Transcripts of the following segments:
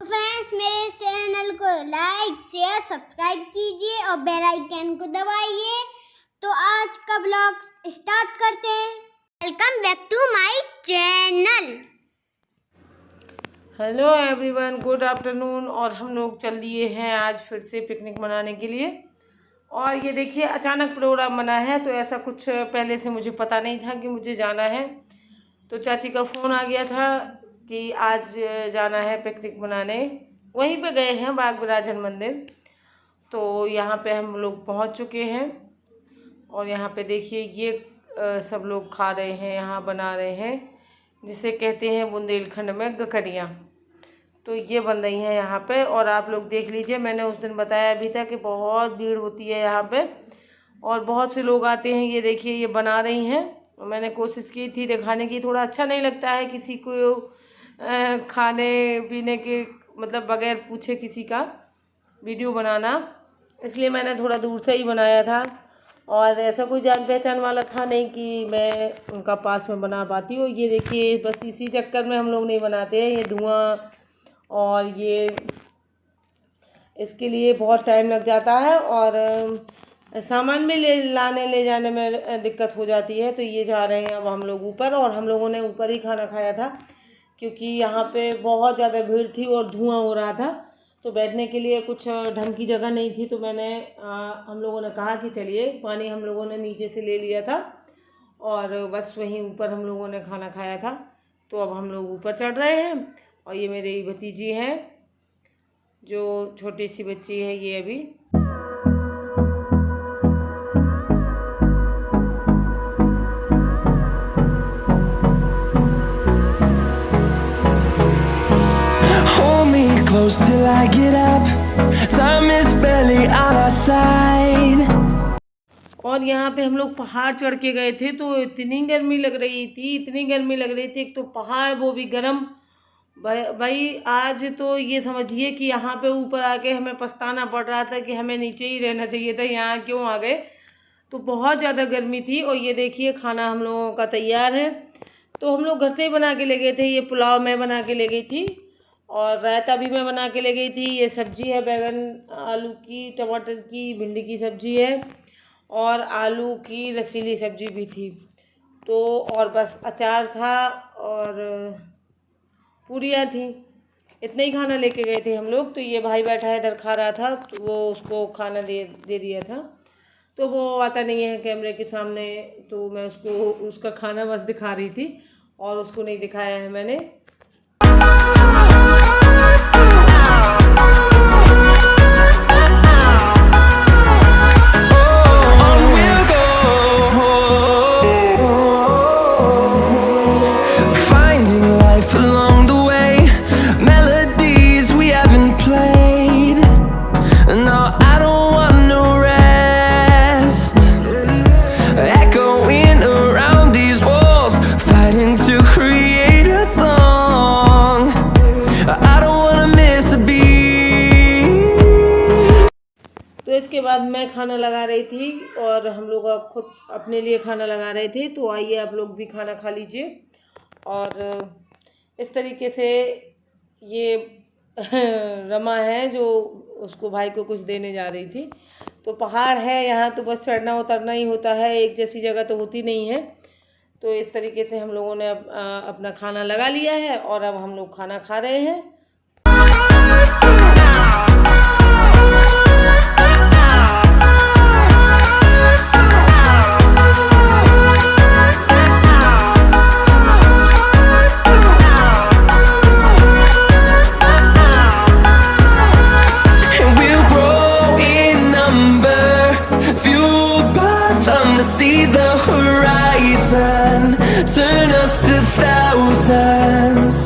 Friends, मेरे channel को like share subscribe कीजिए और बेल आइकन को दबाइए। तो आज का ब्लॉग स्टार्ट करते हैं। Welcome back to my channel. Hello everyone, good afternoon. और हम लोग चल दिए हैं आज फिर से पिकनिक मनाने के लिए। और ये देखिए, अचानक प्रोग्राम बना है, तो ऐसा कुछ पहले से मुझे पता नहीं था कि मुझे जाना है। तो चाची का फ़ोन आ गया था कि आज जाना है पिकनिक मनाने। वहीं पे गए हैं बाग विराजन मंदिर। तो यहाँ पे हम लोग पहुँच चुके हैं और यहाँ पे देखिए ये सब लोग खा रहे हैं, यहाँ बना रहे हैं, जिसे कहते हैं बुंदेलखंड में गकरियाँ। तो ये बन रही हैं यहाँ पे। और आप लोग देख लीजिए, मैंने उस दिन बताया भी था कि बहुत भीड़ होती है यहाँ पे और बहुत से लोग आते हैं। ये देखिए ये बना रही हैं। मैंने कोशिश की थी दिखाने की, थोड़ा अच्छा नहीं लगता है किसी को खाने पीने के मतलब बगैर पूछे किसी का वीडियो बनाना, इसलिए मैंने थोड़ा दूर से ही बनाया था। और ऐसा कोई जान पहचान वाला था नहीं कि मैं उनका पास में बना पाती हूँ। ये देखिए, बस इसी चक्कर में हम लोग नहीं बनाते हैं। ये धुआं और ये इसके लिए बहुत टाइम लग जाता है और सामान भी ले जाने में दिक्कत हो जाती है। तो ये जा रहे हैं अब हम लोग ऊपर, और हम लोगों ने ऊपर ही खाना खाया था क्योंकि यहाँ पे बहुत ज़्यादा भीड़ थी और धुआं हो रहा था। तो बैठने के लिए कुछ ढंग की जगह नहीं थी। तो हम लोगों ने कहा कि चलिए, पानी हम लोगों ने नीचे से ले लिया था और बस वहीं ऊपर हम लोगों ने खाना खाया था। तो अब हम लोग ऊपर चढ़ रहे हैं। और ये मेरी भतीजी हैं, जो छोटी सी बच्ची है ये अभी। Close till I get up, time is barely on our side. और यहाँ पे हम लोग पहाड़ चढ़ के गए थे, तो इतनी गर्मी लग रही थी, इतनी गर्मी लग रही थी। एक तो पहाड़, वो भी गर्म। भाई आज तो ये समझिए कि यहाँ पे ऊपर आके हमें पछताना पड़ रहा था कि हमें नीचे ही रहना चाहिए था, यहाँ क्यों आ गए। तो बहुत ज़्यादा गर्मी थी। और ये देखिए खाना हम लोगों का तैयार है। तो हम लोग घर से ही बना के ले गए थे। ये पुलाव मैं बना के ले गई थी और रायता भी मैं बना के ले गई थी। ये सब्जी है बैगन आलू की, टमाटर की, भिंडी की सब्जी है और आलू की रसीली सब्जी भी थी। तो और बस अचार था और पूरियाँ थी। इतना ही खाना लेके गए थे हम लोग। तो ये भाई बैठा है इधर खा रहा था, तो वो उसको खाना दे दिया था। तो वो आता नहीं है कैमरे के सामने, तो मैं उसको उसका खाना बस दिखा रही थी और उसको नहीं दिखाया है मैंने। इसके बाद मैं खाना लगा रही थी और हम लोग खुद अपने लिए खाना लगा रहे थे। तो आइए आप लोग भी खाना खा लीजिए। और इस तरीके से ये रमा है जो उसको भाई को कुछ देने जा रही थी। तो पहाड़ है यहाँ, तो बस चढ़ना उतरना ही होता है, एक जैसी जगह तो होती नहीं है। तो इस तरीके से हम लोगों ने अपना खाना लगा लिया है और अब हम लोग खाना खा रहे हैं। See the horizon, turn us to thousands,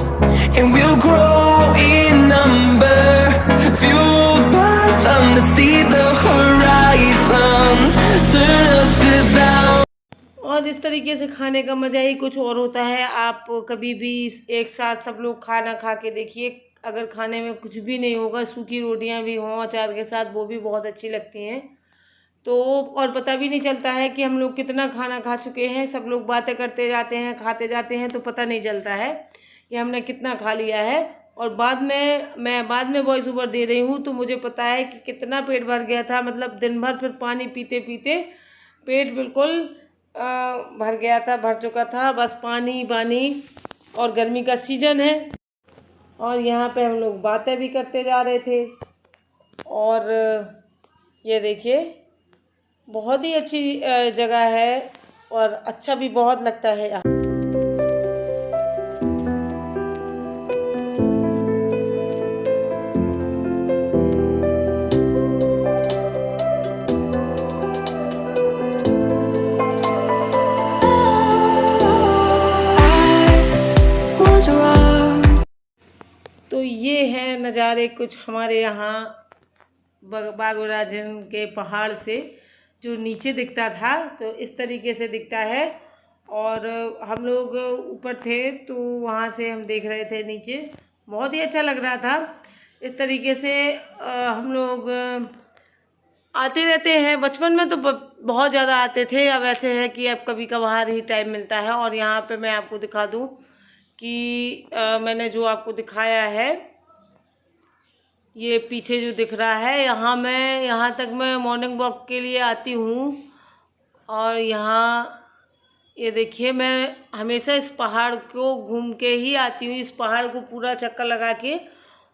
and we'll grow in number, fueled by them to see the horizon, turn us to thousands. और इस तरीके से खाने का मज़ा ही कुछ और होता है। आप कभी भी एक साथ सब लोग खाना खा के देखिए, अगर खाने में कुछ भी नहीं होगा, सूखी रोटियां भी हों अचार के साथ, वो भी बहुत अच्छी लगती हैं। तो और पता भी नहीं चलता है कि हम लोग कितना खाना खा चुके हैं। सब लोग बातें करते जाते हैं, खाते जाते हैं, तो पता नहीं चलता है कि हमने कितना खा लिया है। और बाद में मैं बाद में वॉइस ओवर दे रही हूँ, तो मुझे पता है कि कितना पेट भर गया था। मतलब दिन भर फिर पानी पीते पीते पेट बिल्कुल भर गया था, भर चुका था। बस पानी पानी, और गर्मी का सीज़न है और यहाँ पे हम लोग बातें भी करते जा रहे थे। और ये देखिए बहुत ही अच्छी जगह है और अच्छा भी बहुत लगता है यहाँ। तो ये हैं नज़ारे कुछ हमारे यहाँ बागोराजन के पहाड़ से जो नीचे दिखता था, तो इस तरीके से दिखता है। और हम लोग ऊपर थे तो वहाँ से हम देख रहे थे नीचे, बहुत ही अच्छा लग रहा था। इस तरीके से हम लोग आते रहते हैं। बचपन में तो बहुत ज़्यादा आते थे, अब ऐसे है कि अब कभी कभार ही टाइम मिलता है। और यहाँ पे मैं आपको दिखा दूँ कि मैंने जो आपको दिखाया है, ये पीछे जो दिख रहा है, यहाँ तक मैं मॉर्निंग वॉक के लिए आती हूँ। और यहाँ ये देखिए, मैं हमेशा इस पहाड़ को घूम के ही आती हूँ, इस पहाड़ को पूरा चक्कर लगा के,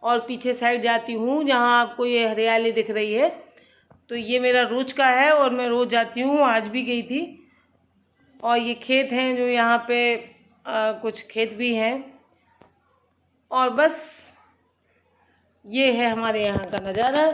और पीछे साइड जाती हूँ जहाँ आपको ये हरियाली दिख रही है। तो ये मेरा रोज़ का है और मैं रोज़ जाती हूँ, आज भी गई थी। और ये खेत हैं जो यहाँ पे कुछ खेत भी हैं। और बस ये है हमारे यहाँ का नज़ारा।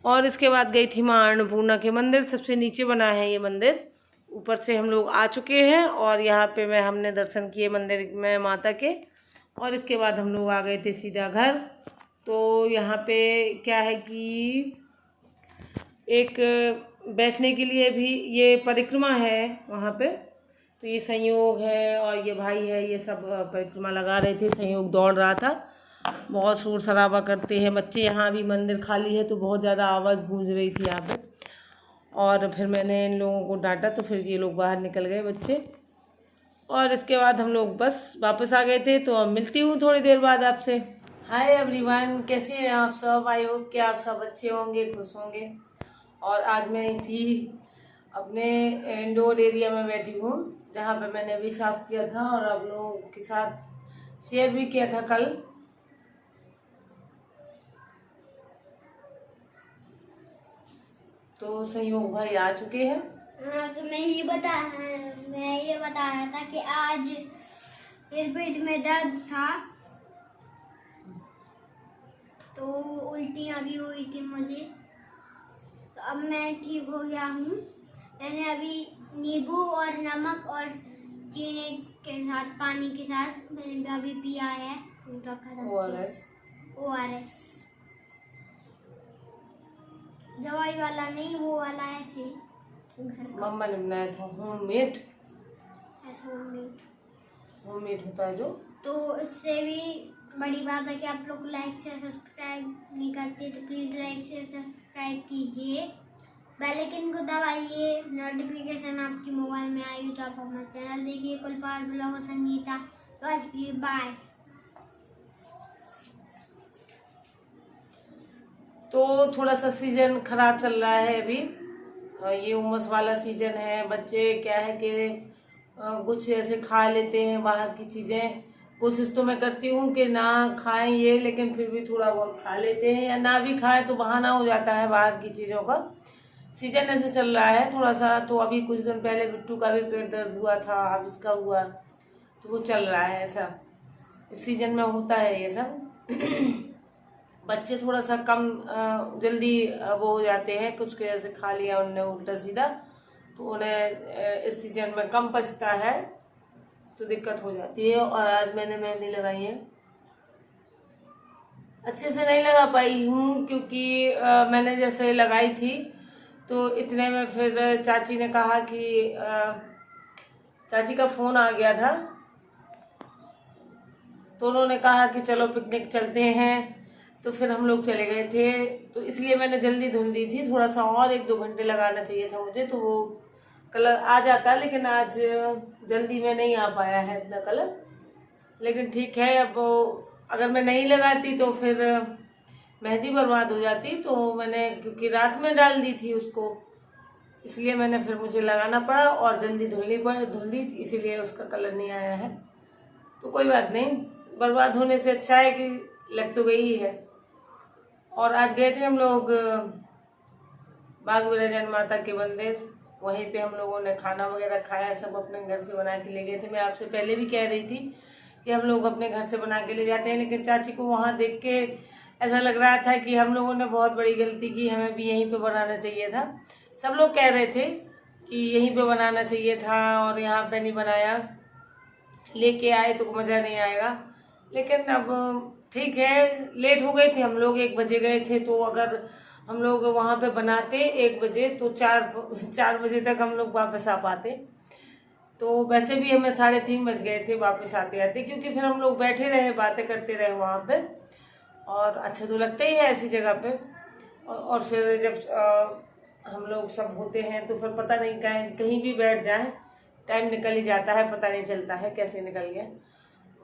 और इसके बाद गई थी माँ अन्नपूर्णा के मंदिर। सबसे नीचे बना है ये मंदिर, ऊपर से हम लोग आ चुके हैं और यहाँ पे हमने दर्शन किए मंदिर में माता के। और इसके बाद हम लोग आ गए थे सीधा घर। तो यहाँ पे क्या है कि एक बैठने के लिए भी ये परिक्रमा है वहाँ पे। तो ये संयोग है और ये भाई है, ये सब परिक्रमा लगा रहे थे, संयोग दौड़ रहा था। बहुत शोर शराबा करते हैं बच्चे यहाँ भी, मंदिर खाली है तो बहुत ज़्यादा आवाज़ गूंज रही थी यहाँ पे। और फिर मैंने इन लोगों को डांटा तो फिर ये लोग बाहर निकल गए बच्चे। और इसके बाद हम लोग बस वापस आ गए थे। तो अब मिलती हूँ थोड़ी देर बाद आपसे। हाय एवरीवन, कैसे हैं आप सब? आई होप कि आप सब अच्छे होंगे, खुश होंगे। और आज मैं इसी अपने इंडोर एरिया में बैठी हूँ जहाँ पे मैंने अभी साफ़ किया था और आप लोगों के साथ शेयर भी किया था कल। तो संयोग भाई आ चुके हैं। हाँ, तो मैं ये बता रहा था कि आज मेरे पेट में दर्द था तो उल्टियाँ भी हुई थी मुझे। तो अब मैं ठीक हो गया हूँ। मैंने अभी नींबू और नमक और चीनी के साथ, पानी के साथ मैंने अभी पिया है। ORS दवाई वाला नहीं, वो वाला ऐसे मम्मा ने बनाया था होममेड होता है जो। तो इससे भी बड़ी बात है कि आप लोग लाइक शेयर सब्सक्राइब नहीं करते, तो प्लीज़ लाइक शेयर सब्सक्राइब कीजिए, बेल आइकन को दबाइए, नोटिफिकेशन आपकी मोबाइल में आई तो आप हमारा चैनल देखिए, कुलपहाड़ ब्लॉगर संगीता। तो आज के लिए बाय। तो थोड़ा सा सीजन खराब चल रहा है अभी, ये उमस वाला सीजन है, बच्चे क्या है कि कुछ ऐसे खा लेते हैं बाहर की चीज़ें। कोशिश तो मैं करती हूँ कि ना खाएं ये, लेकिन फिर भी थोड़ा बहुत खा लेते हैं, या ना भी खाएं तो बहाना हो जाता है बाहर की चीज़ों का। सीजन ऐसे चल रहा है थोड़ा सा, तो अभी कुछ दिन पहले बिट्टू का भी पेट दर्द हुआ था, अब इसका हुआ, तो वो चल रहा है ऐसा। इस सीजन में होता है ये सब। बच्चे थोड़ा सा कम जल्दी वो हो जाते हैं, कुछ ऐसे खा लिया उनने उल्टा सीधा, तो उन्हें इस सीजन में कम पचता है, तो दिक्कत हो जाती है। और आज मैंने मेहंदी लगाई है, अच्छे से नहीं लगा पाई हूँ क्योंकि मैंने जैसे लगाई थी तो इतने में फिर चाची ने कहा कि चाची का फ़ोन आ गया था, तो उन्होंने कहा कि चलो पिकनिक चलते हैं, तो फिर हम लोग चले गए थे। तो इसलिए मैंने जल्दी धुल दी थी, थोड़ा सा और 1-2 घंटे लगाना चाहिए था मुझे, तो वो कलर आ जाता, लेकिन आज जल्दी में नहीं आ पाया है इतना कलर। लेकिन ठीक है, अब अगर मैं नहीं लगाती तो फिर मेहंदी बर्बाद हो जाती, तो मैंने क्योंकि रात में डाल दी थी उसको, इसलिए मैंने फिर मुझे लगाना पड़ा और जल्दी धुल दी, इसीलिए उसका कलर नहीं आया है। तो कोई बात नहीं, बर्बाद होने से अच्छा है कि लग तो गई ही है। और आज गए थे हम लोग बाग विराजन माता के मंदिर, वहीं पे हम लोगों ने खाना वगैरह खाया, सब अपने घर से बना के ले गए थे। मैं आपसे पहले भी कह रही थी कि हम लोग अपने घर से बना के ले जाते हैं, लेकिन चाची को वहाँ देख के ऐसा लग रहा था कि हम लोगों ने बहुत बड़ी गलती की, हमें भी यहीं पे बनाना चाहिए था। सब लोग कह रहे थे कि यहीं पे बनाना चाहिए था और यहाँ पे नहीं बनाया, लेके आए तो मज़ा नहीं आएगा। लेकिन अब ठीक है, लेट हो गए थे हम लोग, 1 बजे गए थे, तो अगर हम लोग वहाँ पे बनाते 1 बजे तो 4 बजे तक हम लोग वापस आ पाते। तो वैसे भी हमें 3:30 बज गए थे वापस आते आते, क्योंकि फिर हम लोग बैठे रहे, बातें करते रहे वहाँ पे, और अच्छा तो लगता ही है ऐसी जगह पे। और फिर जब हम लोग सब होते हैं तो फिर पता नहीं कहीं भी बैठ जाए, टाइम निकल ही जाता है, पता नहीं चलता है कैसे निकल गया।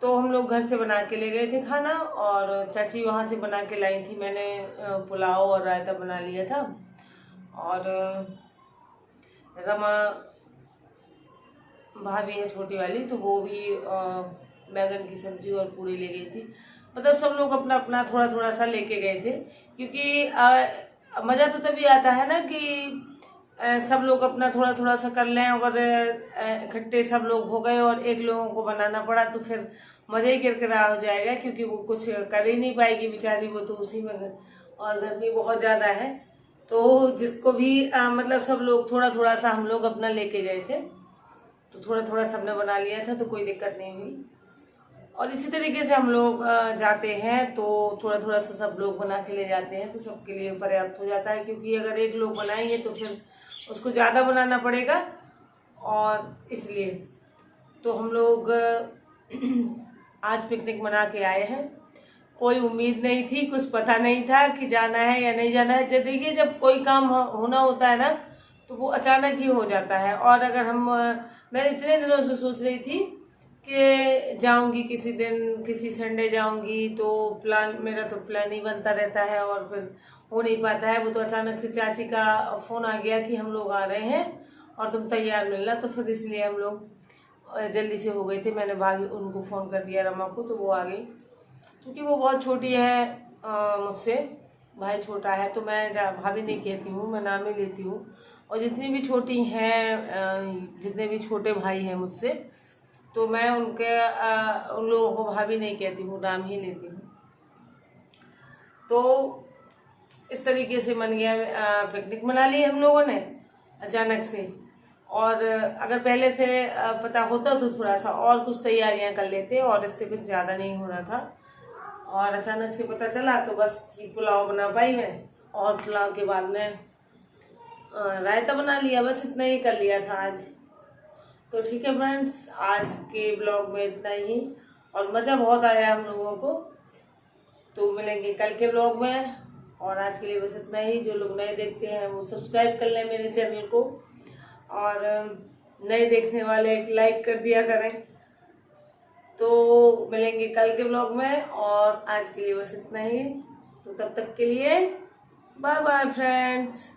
तो हम लोग घर से बना के ले गए थे खाना, और चाची वहाँ से बना के लाई थी। मैंने पुलाव और रायता बना लिया था, और रमा भाभी है छोटी वाली, तो वो भी बैगन की सब्जी और पूरी ले गई थी। मतलब सब लोग अपना अपना थोड़ा थोड़ा सा लेके गए थे, क्योंकि मज़ा तो तभी आता है ना कि सब लोग अपना थोड़ा थोड़ा सा कर लें। अगर इकट्ठे सब लोग हो गए और एक लोगों को बनाना पड़ा तो फिर मज़ा ही किरकिरा हो जाएगा, क्योंकि वो कुछ कर ही नहीं पाएगी बेचारी, वो तो उसी में, और गर्मी बहुत ज़्यादा है। तो जिसको भी मतलब सब लोग थोड़ा थोड़ा सा हम लोग अपना लेके गए थे, तो थोड़ा थोड़ा सबने बना लिया था, तो कोई दिक्कत नहीं हुई। और इसी तरीके से हम लोग जाते हैं तो थोड़ा थोड़ा सा सब लोग बना के ले जाते हैं, तो सबके लिए पर्याप्त हो जाता है। क्योंकि अगर एक लोग बनाएंगे तो फिर उसको ज़्यादा बनाना पड़ेगा, और इसलिए तो हम लोग आज पिकनिक मना के आए हैं। कोई उम्मीद नहीं थी, कुछ पता नहीं था कि जाना है या नहीं जाना है। जब देखिए, जब कोई काम होना होता है ना, तो वो अचानक ही हो जाता है। और अगर मैं इतने दिनों से सोच रही थी कि जाऊंगी किसी दिन, किसी संडे जाऊंगी, तो मेरा तो प्लान ही बनता रहता है और फिर हो नहीं पाता है। वो तो अचानक से चाची का फ़ोन आ गया कि हम लोग आ रहे हैं और तुम तैयार मिलना, तो फिर इसलिए हम लोग जल्दी से हो गए थे। मैंने भाभी उनको फ़ोन कर दिया, रमा को, तो वो आ गई। क्योंकि वो बहुत छोटी है मुझसे, भाई छोटा है, तो मैं भाभी नहीं कहती हूँ, मैं नाम ही लेती हूँ। और जितनी भी छोटी हैं, जितने भी छोटे भाई हैं मुझसे, तो मैं उन लोगों को भाभी नहीं कहती हूँ, नाम ही लेती हूँ। तो इस तरीके से मन गया, पिकनिक मना ली हम लोगों ने अचानक से। और अगर पहले से पता होता तो थोड़ा सा और कुछ तैयारियां कर लेते, और इससे कुछ ज़्यादा नहीं हो रहा था। और अचानक से पता चला तो बस ये पुलाव बना पाई मैं, और पुलाव के बाद में रायता बना लिया, बस इतना ही कर लिया था आज। तो ठीक है फ्रेंड्स, आज के ब्लॉग में इतना ही, और मज़ा बहुत आया हम लोगों को। तो मिलेंगे कल के ब्लॉग में, और आज के लिए बस इतना ही। जो लोग नए देखते हैं वो सब्सक्राइब कर लें मेरे चैनल को, और नए देखने वाले एक लाइक कर दिया करें। तो मिलेंगे कल के ब्लॉग में, और आज के लिए बस इतना ही। तो तब तक के लिए बाय बाय फ्रेंड्स।